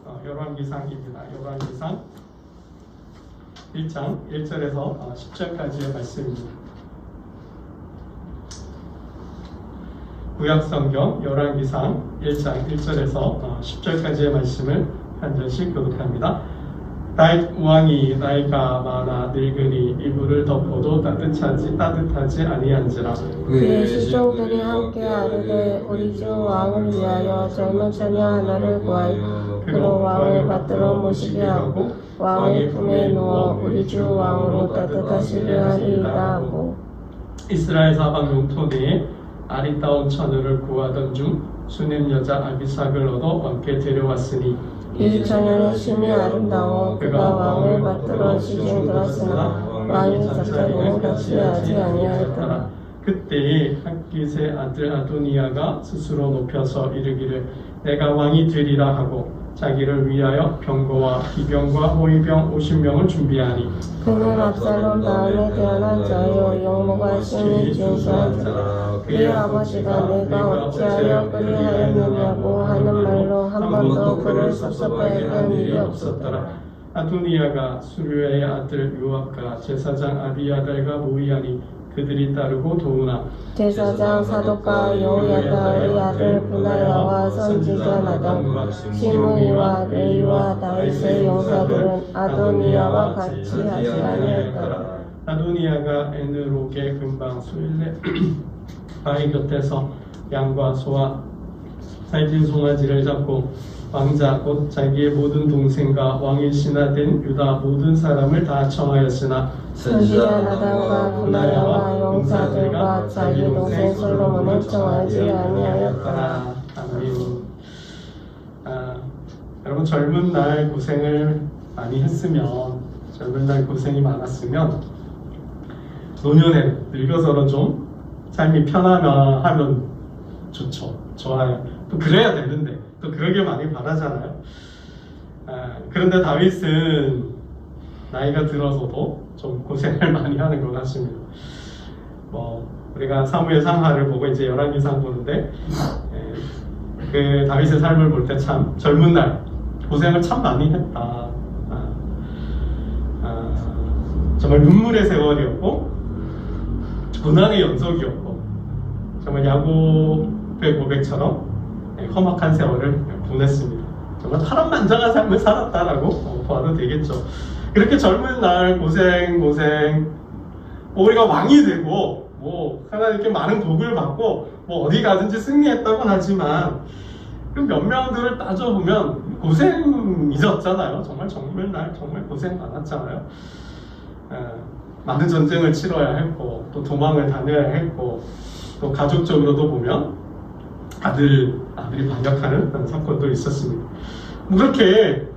열왕기상입니다. 열왕기상 1장 1절에서 10절까지의 말씀입니다. 구약성경 열왕기상 1장 1절에서 10절까지의 말씀을 한 절씩 교독합니다. 다윗 왕이 나이가 많아 늙으니 이불을 덮어도 따뜻하지 아니한지라. 그의 시종들이 함께 아르되 우리 주 왕을 위하여 젊은 처녀 하나를 구하여 그로 왕을 받들어 모시게 하고 왕의 품에 누워 우리 주 왕으로 따뜻하시게 하리이다 하고, 이스라엘 사방 용토대에 아리따운 처녀를 구하던 중 수넴 여자 아비삭을 얻어 왕께 데려왔으니 이 처녀는 심히 아름다워 그가 왕을 받들어 시중 들었으나 왕이 잠자리는 같이 하지 아니하였더라. 그때에 학깃의 아들 아도니아가 스스로 높여서 이르기를 내가 왕이 되리라 하고 자기를 위하여 병거와 기병과 호위병 50명을 준비하니 그는 압살롬 다음에 태어난 자요 용모가 심히 준수한 자라. 그의 아버지가 내가 어찌하여 그리하였느냐고 하는 말로 한 번도 그를 섭섭하게 한 일이 없었더라. 아도니아가 수르야의 아들 요압과 제사장 아비아달과 모이하니 그들이 따르고 도우나 제사장 사독과 여호야다의 아들 분하야와 선지자 나단 시므이와 레이와 다윗의 용사들은 아도니아와 같이 하지 아니했더라. 아도니아가 에느록의 근방 수일레 바위 곁에서 양과 소와 살진 송아지를 잡고 왕자 곧 자기의 모든 동생과 왕의 신하된 유다 모든 사람을 다 청하였으나 선지자 나단과 분하야와 용사들과 자기 동생 솔로몬을 청하지 아니하였더라. 아멘. 여러분 젊은 날 고생을 많이 했으면, 젊은 날 고생이 많았으면 노년에 늙어서는 좀 삶이 하면 좋죠. 좋아요. 또 그래야 되는데 또 그러길 많이 바라잖아요. 그런데 다윗은 나이가 들어서도 좀 고생을 많이 하는 것 같습니다. 우리가 사무엘 상하를 보고 이제 열왕기상 보는데 그 다윗의 삶을 볼 때 참 젊은 날 고생을 참 많이 했다. 정말 눈물의 세월이었고 고난의 연속이었고 정말 야곱의 고백처럼 험악한 세월을 보냈습니다. 정말 파란만장한 삶을 살았다라고 봐도 되겠죠. 그렇게 젊은 날 고생 우리가 왕이 되고 하나님께 많은 복을 받고 어디 가든지 승리했다고는 하지만 그 면면들을 따져보면 고생 잊었잖아요. 정말 젊은 날 정말 고생 많았잖아요. 많은 전쟁을 치러야 했고 또 도망을 다녀야 했고 또 가족적으로도 보면 아들이 반역하는 그런 사건도 있었습니다. 그렇게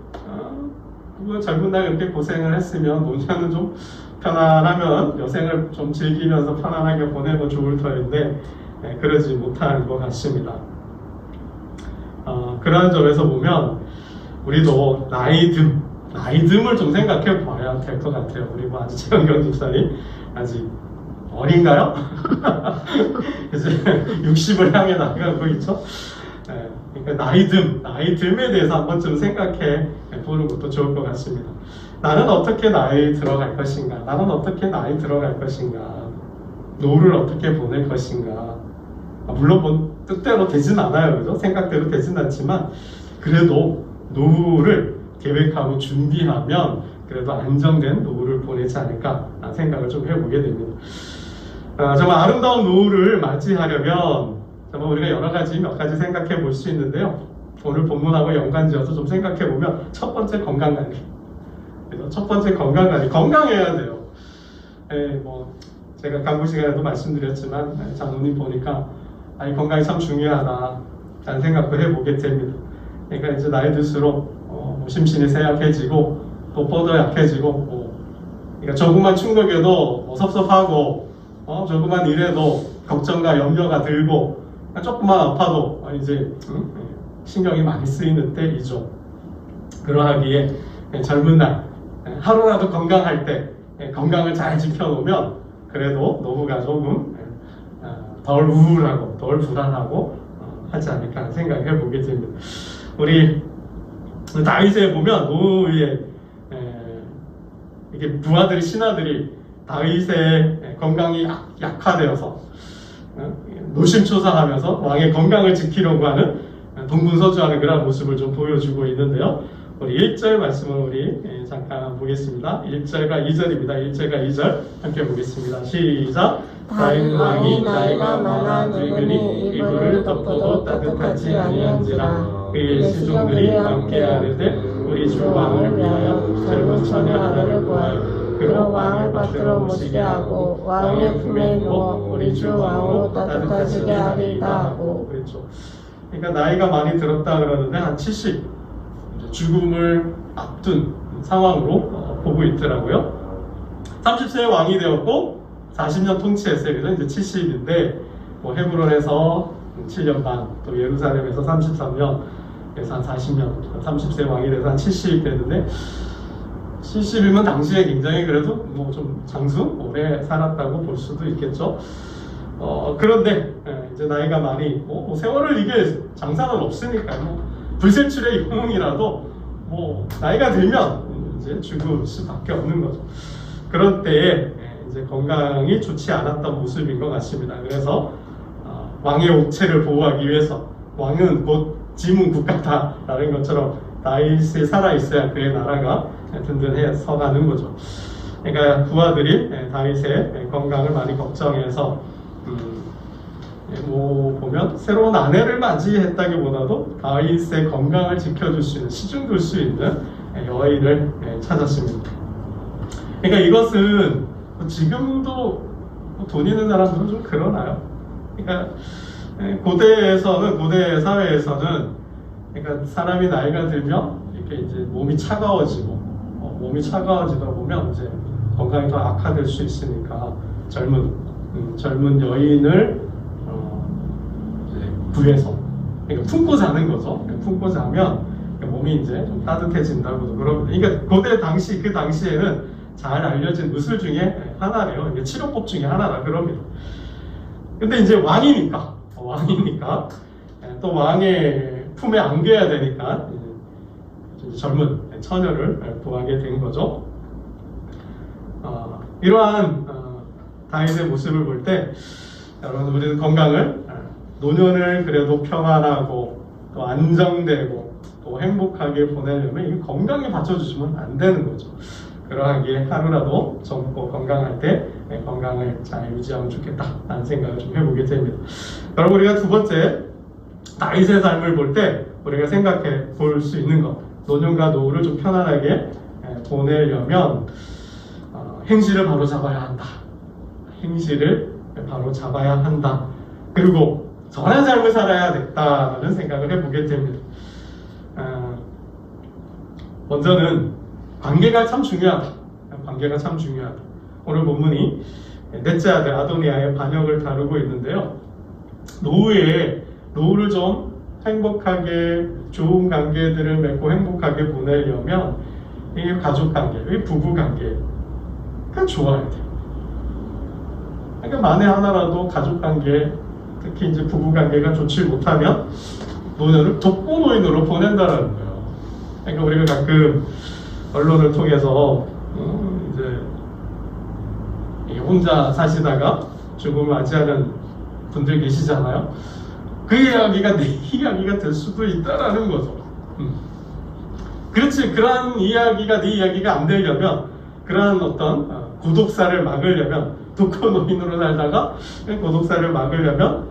젊은 날 그렇게 고생을 했으면 노년은 좀 편안하면 여생을 좀 즐기면서 편안하게 보내고 좋을 터인데 그러지 못한 것 같습니다. 그러한 점에서 보면 우리도 나이듦을 좀 생각해 봐야 될 것 같아요. 우리 아직 최영경 집사님 아직 어린가요? 이제 60을 향해 나가고 있죠. 그러니까 나이듦에 대해서 한 번쯤 생각해 보는 것도 좋을 것 같습니다. 나는 어떻게 나이 들어갈 것인가? 나는 어떻게 나이 들어갈 것인가? 노후를 어떻게 보낼 것인가? 물론 뜻대로 되진 않아요, 그죠? 생각대로 되진 않지만 그래도 노후를 계획하고 준비하면 그래도 안정된 노후를 보내지 않을까 생각을 좀 해보게 됩니다. 정말 아름다운 노후를 맞이하려면 정말 우리가 몇 가지 생각해 볼 수 있는데요. 오늘 본문하고 연관지어서 좀 생각해 보면 첫 번째 건강관리. 첫 번째 건강관리. 건강해야 돼요. 제가 간부 시간에도 말씀드렸지만 장로님 보니까 이 건강이 참 중요하다라는 생각도 해보게 됩니다. 그러니까 이제 나이 들수록 심신이 쇠약해지고 또 뻗어 약해지고 그러니까 조금만 충격에도 섭섭하고 조금만 일에도 걱정과 염려가 들고 조금만 아파도 이제 신경이 많이 쓰이는 때이죠. 그러하기에 젊은 날 하루라도 건강할 때 건강을 잘 지켜놓으면 그래도 노후가 조금 덜 우울하고 덜 불안하고 하지 않을까 생각해 보게 됩니다. 우리 다윗에 보면 노후에 이게 부하들이 신하들이 다윗의 건강이 약화되어서 노심초사하면서 왕의 건강을 지키려고 하는 동분서주하는 그런 모습을 좀 보여주고 있는데요. 우리 1절 말씀을 우리 잠깐 보겠습니다. 1절과 2절입니다. 1절과 2절 함께 보겠습니다. 시작. 다윗 왕이 나이가 많아 늙으니 이불을 덮어도 따뜻하지 아니한지라 그의 시종들이 함께 아뢰되 우리 주 왕을 위하여 젊은 처녀 하나를 구하여 그로 왕을 받들어 모시게 하고 왕의 품에 누워 우리 주 왕으로 따뜻하시게 하리이다 하고. 그렇죠. 그러니까 나이가 많이 들었다 그러는데 한 70 죽음을 앞둔 상황으로 보고 있더라고요. 30세에 왕이 되었고 40년 통치했어요. 그래서 이제 70인데 뭐 헤브론에서 7년 반, 또 예루살렘에서 33년, 그래서 한 40년, 30세 왕이 돼서 한 70 됐는데 70이면 당시에 굉장히 그래도 뭐 좀 장수 오래 살았다고 볼 수도 있겠죠. 그런데 이제 나이가 많이 세월을 이게 장사는 없으니까요. 뭐 불세출의 영웅이라도 뭐 나이가 들면 이제 죽을 수밖에 없는 거죠. 그런 때에 이제 건강이 좋지 않았던 모습인 것 같습니다. 그래서 왕의 옥체를 보호하기 위해서 왕은 곧 지문 국가다라는 것처럼 다윗이 살아 있어야 그의 나라가 든든해 서가는 거죠. 그러니까 부하들이 다윗의 건강을 많이 걱정해서 뭐 보면 새로운 아내를 맞이했다기보다도 다윗의 건강을 지켜줄 수 있는 시중 둘 수 있는 여인을 찾았습니다. 그러니까 이것은 지금도 돈 있는 사람들은 좀 그러나요? 그러니까 고대 사회에서는 그러니까 사람이 나이가 들면 이렇게 이제 몸이 차가워지고 몸이 차가워지다 보면 이제 건강이 더 악화될 수 있으니까 젊은 여인을 이제 구해서 그러니까 품고 자는 거죠. 품고 자면 몸이 이제 좀 따뜻해진다고도 그러거든요. 그러니까 그 당시에는 잘 알려진 의술 중에 하나래요. 이게 치료법 중에 하나라 그럽니다. 근데 이제 왕이니까 또 왕의 품에 안겨야 되니까 젊은 처녀를 구하게 된 거죠. 이러한 다윗의 모습을 볼 때 여러분 우리는 건강을 노년을 그래도 평안하고 또 안정되고 또 행복하게 보내려면 이 건강에 받쳐주시면 안 되는 거죠. 그러하기에 하루라도 젊고 건강할 때 건강을 잘 유지하면 좋겠다라는 생각을 좀 해보게 됩니다. 여러분 우리가 두 번째 다윗의 삶을 볼 때 우리가 생각해 볼 수 있는 것, 노년과 노후를 좀 편안하게 보내려면 행실을 바로 잡아야 한다. 행실을 바로 잡아야 한다. 그리고 선한 삶을 살아야 됐다는 생각을 해보게 됩니다. 먼저는 관계가 참 중요하다. 관계가 참 중요하다. 오늘 본문이 넷째 아들 아도니아의 반역을 다루고 있는데요. 노후를 좀 행복하게 좋은 관계들을 맺고 행복하게 보내려면 이 가족 관계, 이 부부 관계가 좋아야 돼요. 그러니까 만에 하나라도 가족 관계, 특히 이제 부부 관계가 좋지 못하면 노년을 독고 노인으로 보낸다라는 거예요. 그러니까 우리가 가끔 언론을 통해서 이제 혼자 사시다가 죽음을 맞이하는 분들 계시잖아요. 그 이야기가 내 이야기가 될 수도 있다라는 거죠. 그렇지, 그러한 이야기가 네 이야기가 안 되려면, 그러한 어떤 고독사를 막으려면, 독거 노인으로 살다가 고독사를 막으려면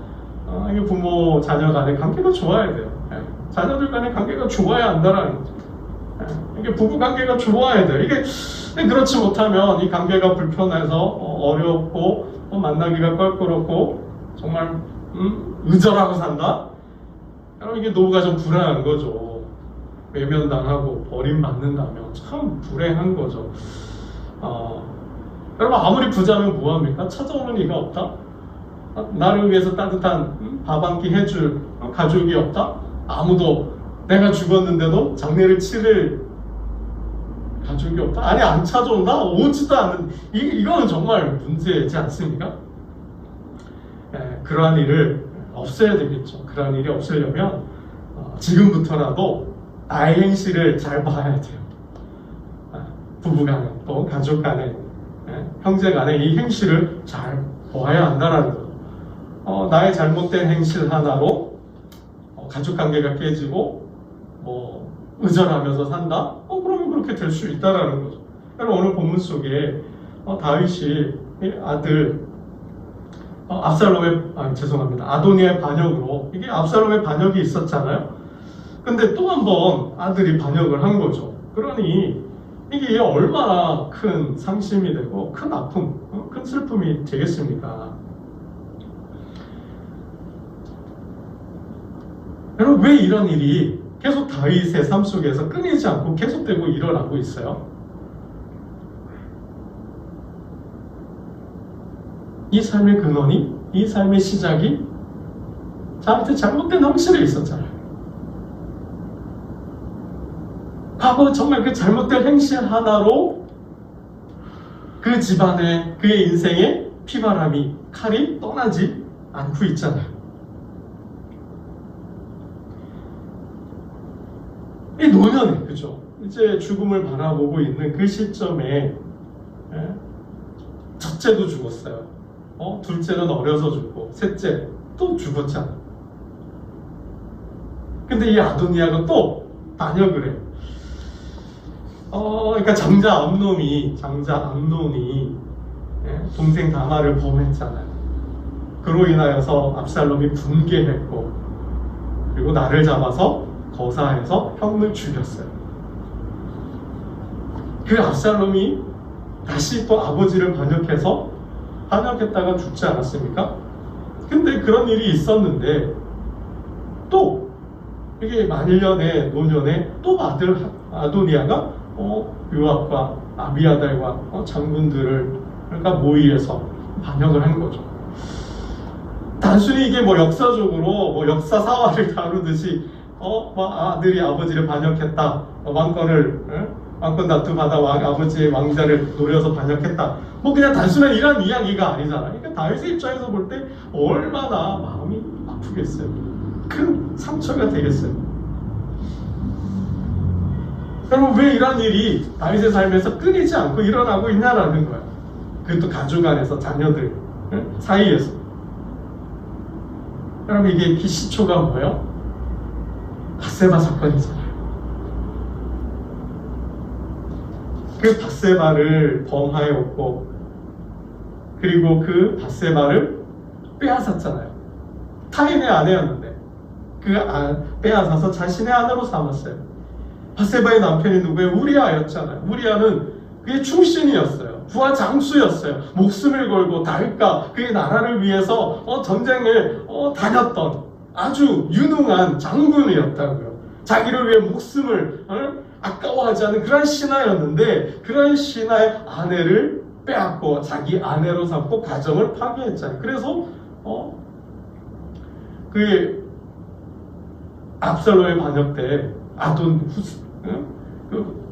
부모 자녀 간의 관계가 좋아야 돼요. 자녀들 간의 관계가 좋아야 한다라는 거죠. 이게 부부 관계가 좋아야 돼요. 이게 그렇지 못하면 이 관계가 불편해서 어렵고 만나기가 껄끄럽고 정말 의절하고 산다? 여러분 이게 노후가 좀 불안한 거죠. 외면당하고 버림받는다면 참 불행한 거죠. 여러분 아무리 부자면 뭐합니까? 찾아오는 이가 없다? 나를 위해서 따뜻한 밥 한 끼 해줄 가족이 없다? 아무도 내가 죽었는데도 장례를 치를 가족이 없다? 아니 안 찾아온다? 오지도 않는 이거는 정말 문제이지 않습니까? 그러한 일을 없애야 되겠죠. 그러한 일이 없으려면 지금부터라도 나의 행실을 잘 봐야 돼요. 부부간에 또 가족간에 형제간에 이 행실을 잘 보아야 한다는 거죠. 나의 잘못된 행실 하나로 가족관계가 깨지고 의절하면서 산다? 그러면 그렇게 될 수 있다라는 거죠. 그러니까 오늘 본문 속에 다윗이 아들 아도니아의 반역으로 이게 압살롬의 반역이 있었잖아요. 근데 또 한 번 아들이 반역을 한 거죠. 그러니 이게 얼마나 큰 상심이 되고 큰 아픔, 큰 슬픔이 되겠습니까? 여러분, 왜 이런 일이 계속 다윗의 삶 속에서 끊이지 않고 계속되고 일어나고 있어요? 이 삶의 근원이, 이 삶의 시작이 자한테 잘못된 행실에 있었잖아요. 과거 정말 그 잘못된 행실 하나로 그 집안의, 그의 인생의 피바람이, 칼이 떠나지 않고 있잖아요. 이 노년에, 그죠? 이제 죽음을 바라보고 있는 그 시점에 첫째도 죽었어요. 둘째는 어려서 죽고, 셋째 또 죽었잖아. 근데 이 아도니아가 또 반역을 해요. 그러니까 장자 암논이 동생 다말을 범했잖아요. 그로 인하여서 압살롬이 분개했고, 그리고 나를 잡아서 거사해서 형을 죽였어요. 그 압살롬이 다시 또 아버지를 반역했다가 죽지 않았습니까? 근데 그런 일이 있었는데 또 이게 만일년의 노년에 또 아들 아도니아가 요압과 아비아달과 장군들을 그러니까 모의해서 반역을 한 거죠. 단순히 이게 역사적으로 역사 사화를 다루듯이 아들이 아버지를 반역했다, 왕권 다투받아 아버지의 왕자를 노려서 반역했다, 그냥 단순한 이런 이야기가 아니잖아. 그러니까 다윗의 입장에서 볼 때 얼마나 마음이 아프겠어요. 큰 상처가 되겠어요. 그럼 왜 이런 일이 다윗의 삶에서 끊이지 않고 일어나고 있냐라는 거야. 그것도 가족 안에서, 자녀들 사이에서. 여러분, 이게 시초가 뭐예요? 밧세바 사건이잖아요. 그 밧세바를 범하였고, 그리고 그 밧세바를 빼앗았잖아요. 타인의 아내였는데 빼앗아서 자신의 아내로 삼았어요. 밧세바의 남편이 누구예요? 우리아였잖아요. 우리아는 그의 충신이었어요. 부하 장수였어요. 목숨을 걸고 다윗과 그의 나라를 위해서 전쟁을 다녔던 아주 유능한 장군이었다고요. 자기를 위해 목숨을 아까워하지 않은 그런 신하였는데, 그런 신하의 아내를 빼앗고 자기 아내로 삼고 가정을 파괴했잖아요. 그래서 그 압살롬의 반역 때 그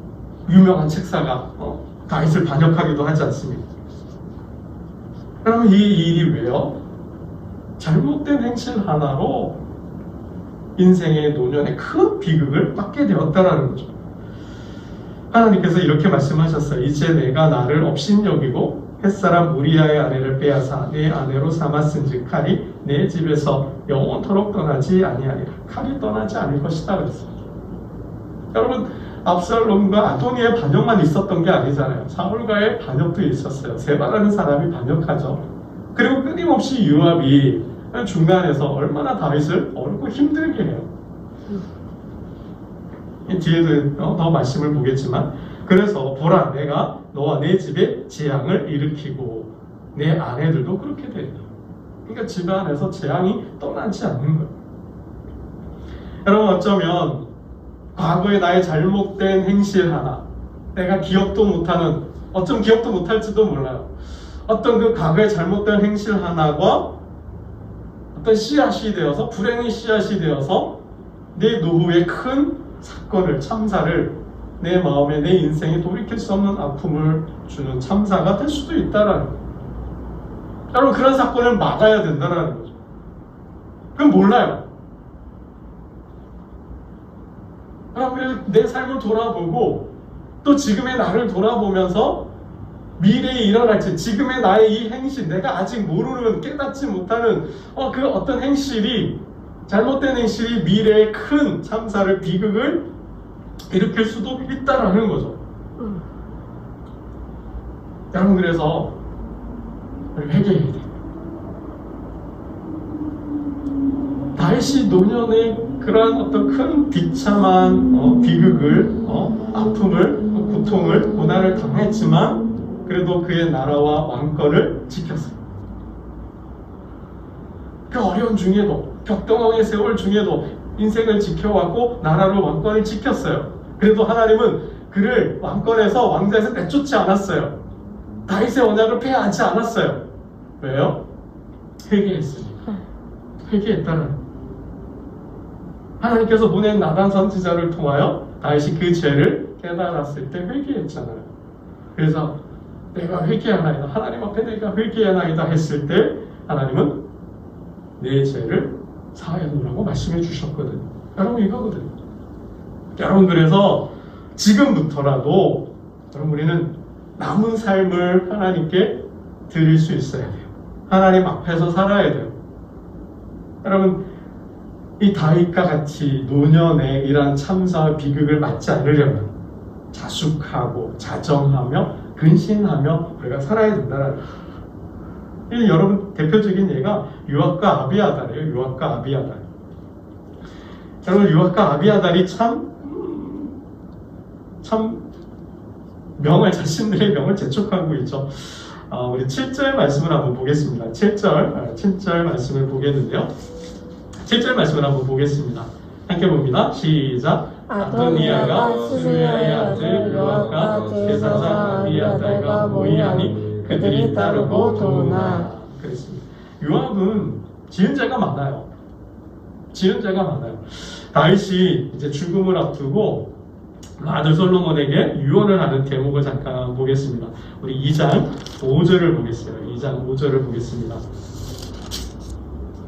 유명한 책사가 다윗을 반역하기도 하지 않습니까? 그러면 이 일이 왜요? 잘못된 행실 하나로 인생의 노년에 큰 비극을 맞게 되었다라는 거죠. 하나님께서 이렇게 말씀하셨어요. 이제 내가 나를 업신여기고 햇사람 우리아의 아내를 빼앗아 내 아내로 삼았은즉 칼이 내 집에서 영원토록 떠나지 아니하리라. 칼이 떠나지 않을 것이다 그랬어요. 여러분, 압살롬과 아도니아의 반역만 있었던 게 아니잖아요. 사울과의 반역도 있었어요. 세바라는 사람이 반역하죠. 그리고 끊임없이 요압이 중간에서 얼마나 다윗을 어렵고 힘들게 해요. 뒤에도 더 말씀을 보겠지만, 그래서 보라, 내가 너와 내 집에 재앙을 일으키고 내 아내들도 그렇게 된다. 그러니까 집안에서 재앙이 떠나지 않는 거예요. 여러분, 어쩌면 과거의 나의 잘못된 행실 하나, 내가 기억도 못하는, 어쩜 기억도 못할지도 몰라요. 어떤 그 과거의 잘못된 행실 하나가 어떤 씨앗이 되어서, 불행의 씨앗이 되어서 내 노후에 큰 사건을, 참사를, 내 마음에, 내 인생에 돌이킬 수 없는 아픔을 주는 참사가 될 수도 있다라는 거예요. 여러분, 그런 사건을 막아야 된다는 거죠. 그럼 몰라요. 그러면 내 삶을 돌아보고 또 지금의 나를 돌아보면서 미래에 일어날지 지금의 나의 이 행실, 내가 아직 모르는 깨닫지 못하는 그 어떤 행실이, 잘못된 행실이 미래의 큰 참사를, 비극을 일으킬 수도 있다라는 거죠. 여러분, 그래서 우리 회개해야 돼요. 다윗이 노년의 그러한 어떤 큰 비참한 비극을, 아픔을, 고통을, 고난을 당했지만 그래도 그의 나라와 왕권을 지켰어요. 그 어려운 중에도, 격동의 세월 중에도 인생을 지켜왔고 나라로 왕권을 지켰어요. 그래도 하나님은 그를 왕권에서, 왕좌에서 내쫓지 않았어요. 다윗의 언약을 폐하지 않았어요. 왜요? 회개했으니까. 회개했다는, 하나님께서 보낸 나단 선지자를 통하여 다윗이 그 죄를 깨달았을 때 회개했잖아요. 그래서 내가 회개하나이다, 하나님 앞에 내가 회개하나이다 했을 때 하나님은 내 죄를 사하여 놓으라고 말씀해 주셨거든요. 여러분, 이거거든요. 여러분, 그래서 지금부터라도 여러분, 우리는 남은 삶을 하나님께 드릴 수 있어야 돼요. 하나님 앞에서 살아야 돼요. 여러분, 이 다윗과 같이 노년의 이러한 참사와 비극을 맞지 않으려면 자숙하고 자정하며 근신하며 우리가 살아야 된다는, 이 여러분 대표적인 예가 요압과 아비아달이에요. 요압과 아비아달. 여러분, 요압과 아비아달이 참 명을, 자신들의 명을 재촉하고 있죠. 우리 7절 말씀을 한번 보겠습니다. 7절 말씀을 보겠는데요. 7절 말씀을 한번 보겠습니다. 함께 봅니다. 시작. 아도니아가 스루야의 아들 요압과 제사장 아비아달과 모이하니 그들이 따르고 도우나. 그랬습니다. 요압은 지은 죄가 많아요. 다윗이 이제 죽음을 앞두고 아들 솔로몬에게 유언을 하는 대목을 잠깐 보겠습니다. 우리 2장 5절을 보겠습니다. 2장 5절을 보겠습니다.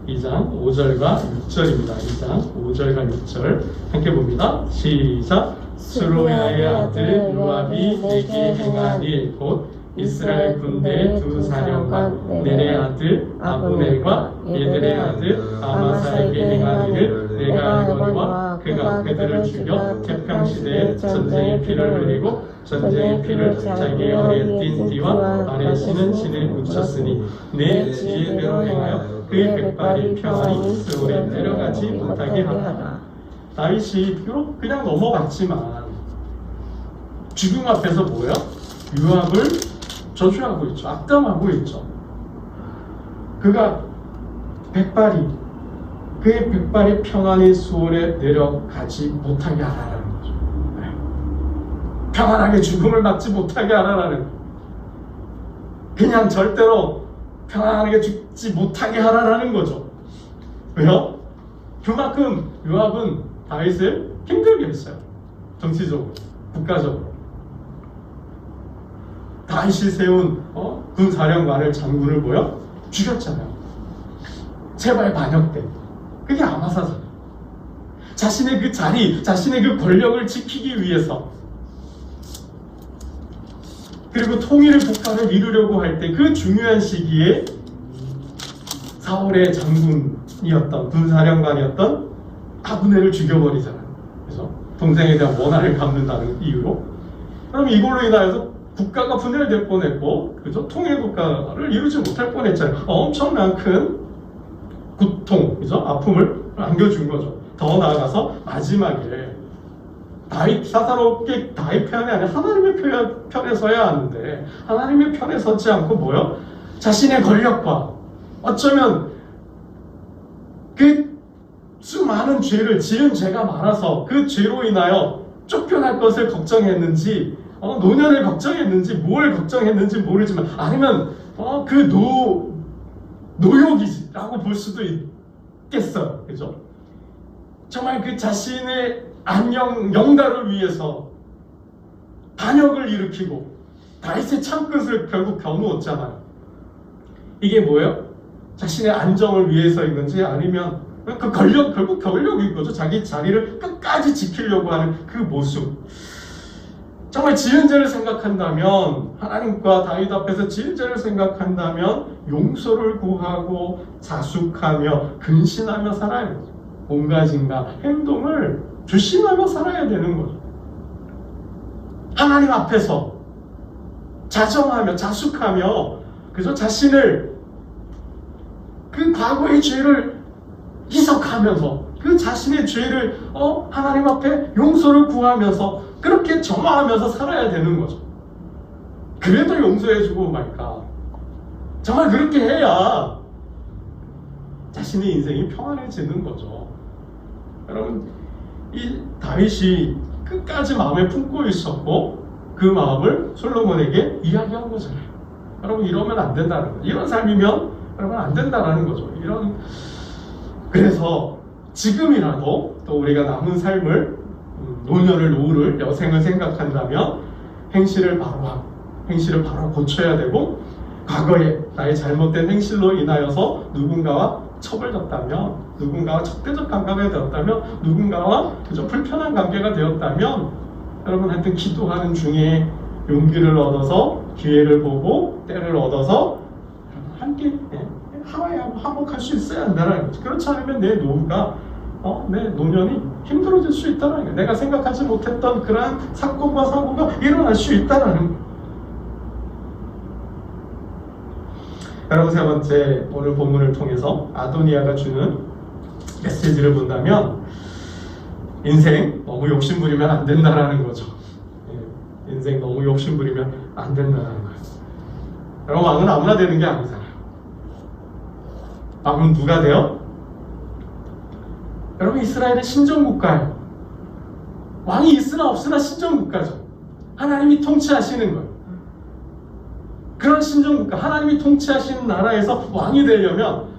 2장 5절과 6절입니다. 2장 5절과 6절 함께 봅니다. 시작. 스루야의 아들 요압이 내게 행한 일, 곧 이스라엘 군대의 두 사령관 넬의 아들 아브넬과 예들의 아들 아마사에게 행한 일을 내가 알거니와 그가 그들을 죽여 태평시대에 전쟁의 피를 흘리고 전쟁의 피를 자기의 허리에 띈 띠와 발에 신은 신을 묻혔으니 내 지혜대로 행하여 그의 백발이 평안히 스올에 내려가지 못하게 하라. 다윗이 비록 그냥 넘어갔지만 죽음 앞에서 뭐예요? 요압을 저주하고 있죠. 악담하고 있죠. 그가 그의 백발이 평안히 수월에 내려가지 못하게 하라는 거죠. 네. 평안하게 죽음을 맞지 못하게 하라는, 그냥 절대로 평안하게 죽지 못하게 하라는 거죠. 왜요? 그만큼 요압은 다윗을 힘들게 했어요. 정치적으로, 국가적으로. 다윗이 세운 군사령관을, 장군을 죽였잖아요. 세발 반역 때. 그게 아마사잖아요. 자신의 그 자리, 자신의 그 권력을 지키기 위해서, 그리고 통일의 국가를 이루려고 할 때 그 중요한 시기에 사울의 장군이었던, 군사령관이었던 아브넬을 죽여버리잖아요. 그래서 동생에 대한 원한을 갚는다는 이유로. 그럼 이걸로 인하여서 국가가 분열될 뻔했고, 그죠? 통일 국가를 이루지 못할 뻔했잖아요. 엄청난 큰 고통, 그죠? 아픔을 안겨준 거죠. 더 나아가서 마지막에 다윗, 사사롭게 다윗 편이 아니라 하나님의 편에 서야 하는데 하나님의 편에 서지 않고 뭐요? 자신의 권력과 어쩌면 그 수많은 죄를 지은 죄가 많아서 그 죄로 인하여 쫓겨날 것을 걱정했는지, 노년을 걱정했는지, 뭘 걱정했는지 모르지만, 아니면 그 노욕이라고 볼 수도 있겠어요. 그죠? 정말 그 자신의 안녕, 영달을 위해서 반역을 일으키고 다윗의 참끝을 결국 겨누었잖아요. 이게 뭐예요? 자신의 안정을 위해서인 건지, 아니면 결국 권력인 거죠. 자기 자리를 끝까지 지키려고 하는 그 모습. 정말 지은 죄를 생각한다면, 하나님과 다윗 앞에서 지은 죄를 생각한다면 용서를 구하고 자숙하며 근신하며 살아야 돼요. 몸가짐과 행동을 조심하며 살아야 되는 거죠. 하나님 앞에서 자정하며 자숙하며 그저 자신을 그 과거의 죄를 희석하면서 그 자신의 죄를 하나님 앞에 용서를 구하면서 그렇게 점화하면서 살아야 되는 거죠. 그래도 용서해주고 말까. 정말 그렇게 해야 자신의 인생이 평안해지는 거죠. 여러분, 이 다윗이 끝까지 마음에 품고 있었고 그 마음을 솔로몬에게 이야기한 거잖아요. 여러분, 이러면 안 된다는 거죠. 이런 삶이면 여러분 안 된다라는 거죠. 그래서 지금이라도 또 우리가 남은 삶을 노년을 노후를 여생을 생각한다면 행실을 바로 고쳐야 되고, 과거에 나의 잘못된 행실로 인하여서 누군가와 처벌졌다면, 누군가와 적대적 관계가 되었다면, 누군가와 그저 불편한 관계가 되었다면, 여러분 하여튼 기도하는 중에 용기를 얻어서 기회를 보고 때를 얻어서 함께 화목할 수 있어야 한다는 거죠. 그렇지 않으면 내 노후가 내 노년이 힘들어질 수 있다는 거예요. 내가 생각하지 못했던 그러한 사건과 사고가 일어날 수 있다는 거예요. 여러분, 세 번째, 오늘 본문을 통해서 아도니아가 주는 메시지를 본다면 인생 너무 욕심부리면 안 된다라는 거죠. 인생 너무 욕심부리면 안 된다는 거예요. 여러분, 왕은 아무나 되는 게 아니잖아요. 왕은 누가 돼요? 여러분, 이스라엘은 신정국가예요. 왕이 있으나 없으나 신정국가죠. 하나님이 통치하시는 거예요. 그런 신정국가, 하나님이 통치하시는 나라에서 왕이 되려면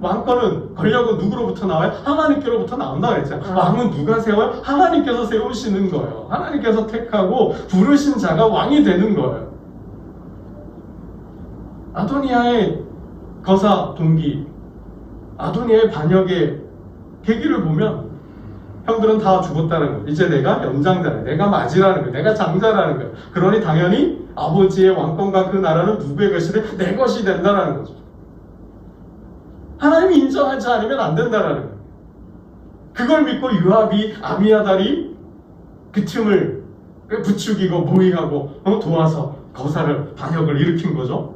왕권은, 권력은 누구로부터 나와요? 하나님께로부터 나온다고 했잖아요. 왕은 누가 세워요? 하나님께서 세우시는 거예요. 하나님께서 택하고 부르신 자가 왕이 되는 거예요. 아도니아의 거사 동기, 아도니아의 반역의 계기를 보면 형들은 다 죽었다는 거예요. 이제 내가 연장자라, 내가 맞이라는 거예요. 내가 장자라는 거예요. 그러니 당연히 아버지의 왕권과 그 나라는 누구의 것이 돼? 내 것이 된다는 거죠. 하나님이 인정하지 않으면 안 된다는 거예요. 그걸 믿고 요압이, 아미아달이 그 틈을 부추기고 모의하고 도와서 거사를, 반역을 일으킨 거죠.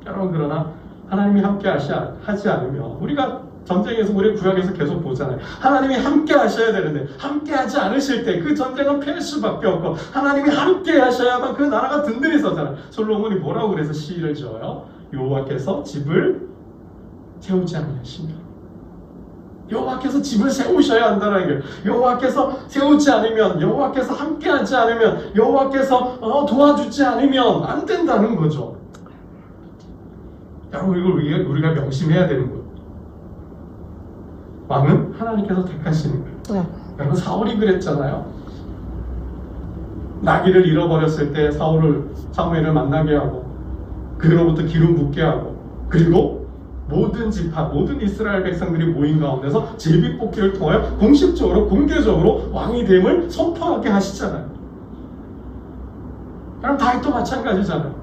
여러분, 그러나 하나님이 함께 하지 않으면, 우리가 전쟁에서, 우리 구약에서 계속 보잖아요. 하나님이 함께 하셔야 되는데 함께 하지 않으실 때 그 전쟁은 패할 수밖에 없고, 하나님이 함께 하셔야만 그 나라가 든든히 서잖아요. 솔로몬이 뭐라고 그래서 시를 지어요? 여호와께서 집을 세우지 않으시면, 여호와께서 집을 세우셔야 한다는 거예요. 여호와께서 세우지 않으면, 여호와께서 함께하지 않으면, 여호와께서 도와주지 않으면 안 된다는 거죠. 여러분, 이걸 우리가 명심해야 되는 거예요. 왕은 하나님께서 택하시는 거예요. 여러분, 사울이 그랬잖아요. 나귀를 잃어버렸을 때 사무엘을 만나게 하고 그로부터 기름 붓게 하고, 그리고 모든 지파, 모든 이스라엘 백성들이 모인 가운데서 제비뽑기를 통하여 공식적으로, 공개적으로 왕이 됨을 선포하게 하시잖아요. 그럼 다윗도 마찬가지잖아요.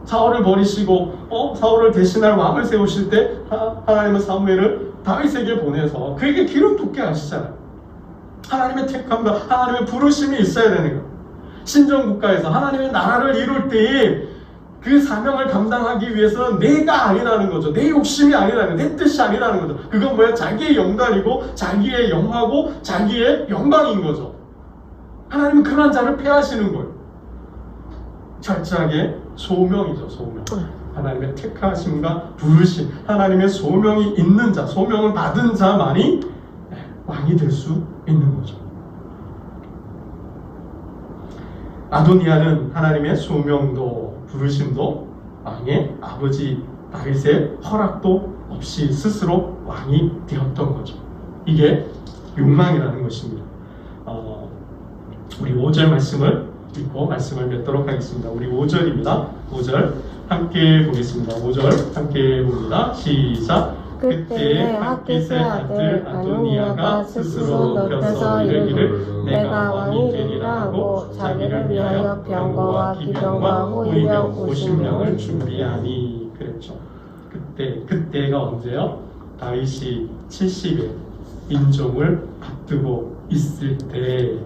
사울을 버리시고 사울을 대신할 왕을 세우실 때 하나님은 사무엘을 다윗에게 보내서 그에게 기름 붓게 하시잖아요. 하나님의 택함과 하나님의 부르심이 있어야 되는 거예요. 신정국가에서 하나님의 나라를 이룰 때에 그 사명을 감당하기 위해서는 내가 아니라는 거죠. 내 욕심이 아니라는 거죠. 내 뜻이 아니라는 거죠. 그건 뭐야? 자기의 영광이고 자기의 영하고 자기의 영광인 거죠. 하나님은 그런 자를 폐하시는 거예요. 철저하게 소명이죠. 소명. 하나님의 택하심과 부르심, 하나님의 소명이 있는 자, 소명을 받은 자만이 왕이 될 수 있는 거죠. 아도니아는 하나님의 소명도 부르심도 왕의 아버지 다윗의 허락도 없이 스스로 왕이 되었던 거죠. 이게 욕망이라는 것입니다. 우리 5절 말씀을 읽고 말씀을 맺도록 하겠습니다. 우리 5절입니다. 5절 함께 보겠습니다. 5절 함께 봅니다. 시작. 그때에 학깃의 아들 아도니아가 스스로 높여서 이르기를 내가 왕이 되리라 하고 자기를 위하여 병거와 기병과 호위병 50명을 준비하니 그랬죠. 그때가 언제요? 다윗이 70에 임종을 앞두고 있을 때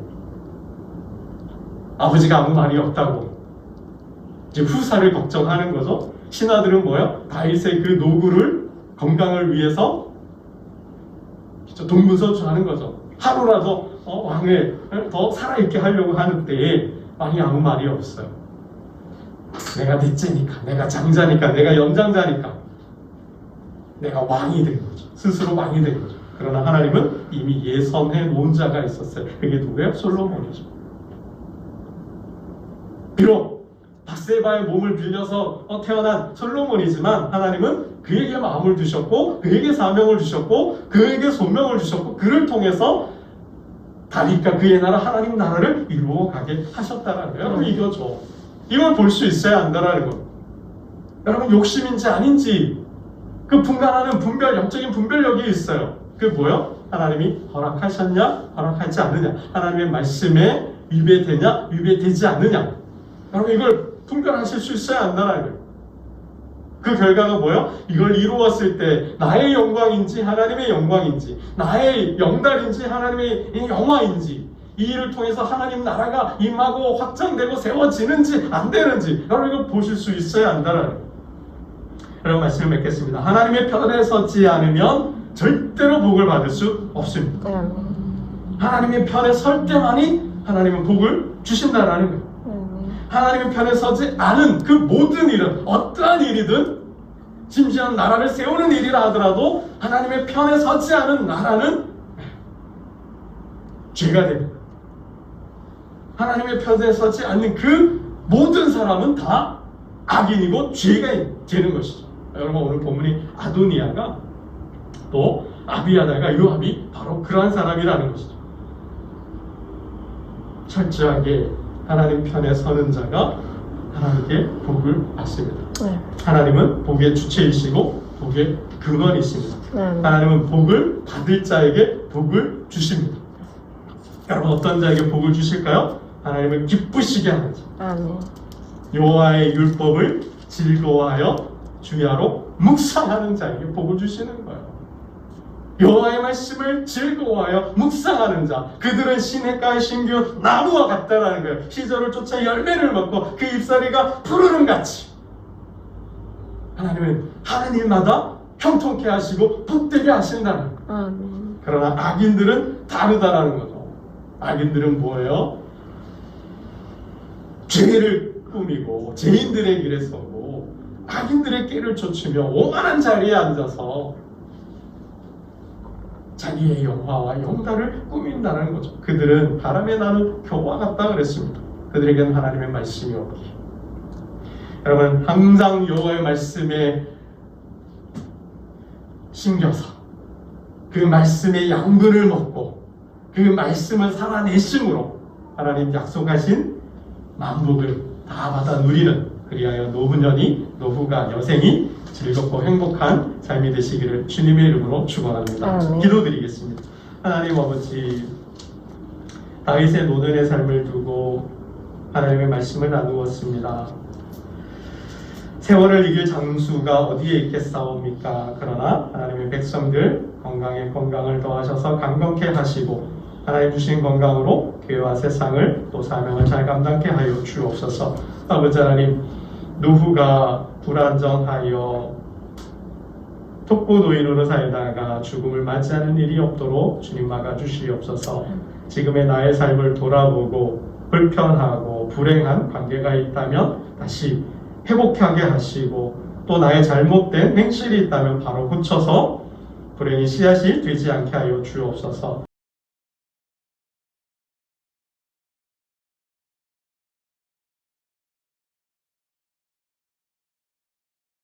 아버지가 아무 말이 없다고 이제 후사를 걱정하는 거죠. 신하들은 뭐야? 다윗의 그 노구를 건강을 위해서 동분서주하는 거죠. 하루라도 왕을 더 살아있게 하려고 하는 때에 왕이 아무 말이 없어요. 내가 넷째니까, 내가 장자니까, 내가 연장자니까 내가 왕이 된 거죠. 스스로 왕이 된 거죠. 그러나 하나님은 이미 예선해 놓은 자가 있었어요. 그게 누구예요? 솔로몬이죠. 비록 밧세바의 몸을 빌려서 태어난 솔로몬이지만 하나님은 그에게 마음을 주셨고 그에게 사명을 주셨고 그에게 소명을 주셨고 그를 통해서 다윗과 그의 나라 하나님 나라를 이루어가게 하셨다라는 거예요. 여러분 이거죠. 이걸 볼 수 있어야 한다라는 거. 여러분 욕심인지 아닌지 그 분간하는 영적인 분별력이 있어요. 그게 뭐예요? 하나님이 허락하셨냐 허락하지 않느냐, 하나님의 말씀에 위배되냐 위배되지 않느냐, 여러분 이걸 분별하실 수 있어야 한다는 거예요. 그 결과가 뭐예요? 이걸 이루었을 때 나의 영광인지 하나님의 영광인지, 나의 영달인지 하나님의 영화인지, 이 일을 통해서 하나님 나라가 임하고 확장되고 세워지는지 안 되는지 여러분 이걸 보실 수 있어야 한다는 거예요. 여러분 말씀을 맺겠습니다. 하나님의 편에 서지 않으면 절대로 복을 받을 수 없습니다. 하나님의 편에 설 때만이 하나님은 복을 주신다라는 거예요. 하나님의 편에 서지 않은 그 모든 일은 어떠한 일이든, 심지어 나라를 세우는 일이라 하더라도 하나님의 편에 서지 않은 나라는 죄가 됩니다. 하나님의 편에 서지 않는 그 모든 사람은 다 악인이고 죄가 되는 것이죠. 여러분 오늘 본문이 아도니아가 또 아비아다가 요압이 바로 그러한 사람이라는 것이죠. 철저하게 하나님 편에 서는 자가 하나님께 복을 받습니다. 하나님은 복의 주체이시고 복의 근원이십니다. 하나님은 복을 받을 자에게 복을 주십니다. 여러분 어떤 자에게 복을 주실까요? 하나님을 기쁘시게 하는 자. 여호와의 율법을 즐거워하여 주야로 묵상하는 자에게 복을 주시는 거예요. 여호와의 말씀을 즐거워하여 묵상하는 자, 그들은 시냇가에 심기운 나무와 같다라는 거예요. 시절을 쫓아 열매를 먹고 그 잎사귀가 푸르름 같이. 하나님은 하는 일마다 형통케 하시고 복되게 하신다는 거예요. 그러나 악인들은 다르다라는 거죠. 악인들은 뭐예요? 죄를 꾸미고 죄인들의 길에 서고 악인들의 길을 쫓으며 오만한 자리에 앉아서 자기의 영화와 영달을 꾸민다는 거죠. 그들은 바람에 나는 겨와 같다 그랬습니다. 그들에게는 하나님의 말씀이 없기. 여러분 항상 여호와의 말씀에 심겨서 그 말씀의 양분을 먹고 그 말씀을 살아내심으로 하나님 약속하신 만복을 다 받아 누리는, 그리하여 노후가 여생이 즐겁고 행복한 삶이 되시기를 주님의 이름으로 축원합니다. 기도드리겠습니다. 하나님 아버지, 다윗의 노년의 삶을 두고 하나님의 말씀을 나누었습니다. 세월을 이길 장수가 어디에 있겠사옵니까? 그러나 하나님의 백성들 건강에 건강을 더하셔서 강건케 하시고 하나님 주신 건강으로 교회와 세상을 또 사명을 잘 감당케 하여 주옵소서. 아버지 하나님, 노후가 불안정하여 독고노인으로 살다가 죽음을 맞이하는 일이 없도록 주님 막아주시옵소서. 지금의 나의 삶을 돌아보고 불편하고 불행한 관계가 있다면 다시 회복하게 하시고, 또 나의 잘못된 행실이 있다면 바로 고쳐서 불행의 씨앗이 되지 않게 하여 주옵소서.